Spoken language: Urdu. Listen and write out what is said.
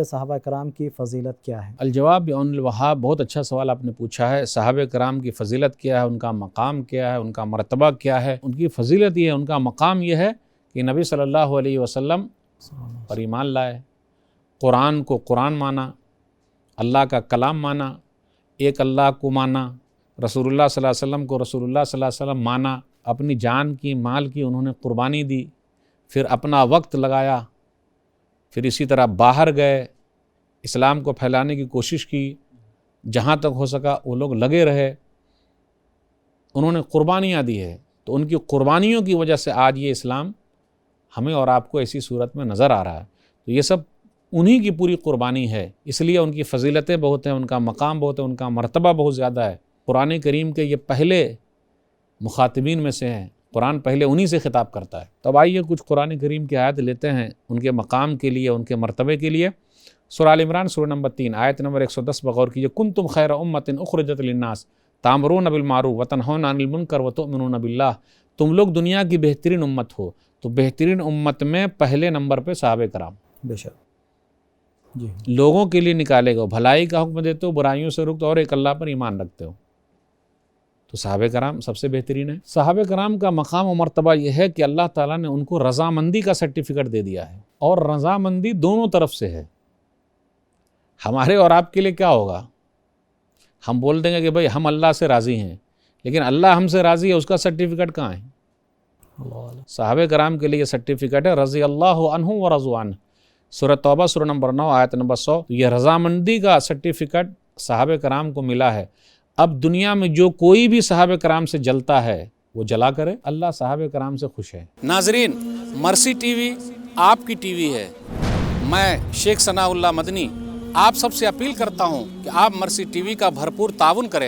صحابہ کرام کی فضیلت کیا ہے؟ الجواب بعون الوہاب، بہت اچھا سوال آپ نے پوچھا ہے۔ صحابہ کرام کی فضیلت کیا ہے، ان کا مقام کیا ہے، ان کا مرتبہ کیا ہے؟ ان کی فضیلت یہ ہے، ان کا مقام یہ ہے کہ نبی صلی اللہ علیہ وسلم پر ایمان لائے، قرآن کو قرآن مانا، اللہ کا کلام مانا، ایک اللہ کو مانا، رسول اللہ صلی اللہ علیہ وسلم کو رسول اللہ صلی اللہ علیہ وسلم مانا، اپنی جان کی مال کی انہوں نے قربانی دی، پھر اپنا وقت لگایا، پھر اسی طرح باہر گئے، اسلام کو پھیلانے کی کوشش کی، جہاں تک ہو سکا وہ لوگ لگے رہے، انہوں نے قربانیاں دی ہے۔ تو ان کی قربانیوں کی وجہ سے آج یہ اسلام ہمیں اور آپ کو ایسی صورت میں نظر آ رہا ہے۔ تو یہ سب انہی کی پوری قربانی ہے، اس لیے ان کی فضیلتیں بہت ہیں، ان کا مقام بہت ہے، ان کا مرتبہ بہت زیادہ ہے۔ قرآن کریم کے یہ پہلے مخاطبین میں سے ہیں، قرآن پہلے انہی سے خطاب کرتا ہے۔ تو آئیے کچھ قرآن کریم کی آیت لیتے ہیں ان کے مقام کے لیے، ان کے مرتبے کے لیے۔ سورہ آل عمران سورہ نمبر 3 آیت نمبر 110 بغور کیجئے۔ کنتم خیر امۃ اخرجت للناس تأمرون بالمعروف وتنہون عن المنکر وتؤمنون باللہ، تم لوگ دنیا کی بہترین امت ہو۔ تو بہترین امت میں پہلے نمبر پہ صحابہ کرام، بے شک جی، لوگوں کے لیے نکالے گئے، بھلائی کا حکم دیتے ہو، برائیوں سے رکتے ہو، اور ایک اللہ پر ایمان رکھتے ہو، تو صحابہ کرام سب سے بہترین ہے۔ صحابہ کرام کا مقام و مرتبہ یہ ہے کہ اللہ تعالیٰ نے ان کو رضامندی کا سرٹیفکیٹ دے دیا ہے، اور رضامندی دونوں طرف سے ہے۔ ہمارے اور آپ کے لیے کیا ہوگا؟ ہم بول دیں گے کہ بھئی ہم اللہ سے راضی ہیں، لیکن اللہ ہم سے راضی ہے، اس کا سرٹیفکیٹ کہاں ہے؟ صحابہ کرام کے لیے یہ سرٹیفکیٹ ہے رضی اللہ عنہم ورضوا عنہ، سورہ توبہ سورہ نمبر 9 آیت نمبر 100۔ یہ رضامندی کا سرٹیفکیٹ صحابہ کرام کو ملا ہے۔ اب دنیا میں جو کوئی بھی صحابہ کرام سے جلتا ہے وہ جلا کرے، اللہ صحابہ کرام سے خوش ہے۔ ناظرین، مرسی ٹی وی آپ کی ٹی وی ہے۔ میں شیخ ثناء اللہ مدنی آپ سب سے اپیل کرتا ہوں کہ آپ مرسی ٹی وی کا بھرپور تعاون کریں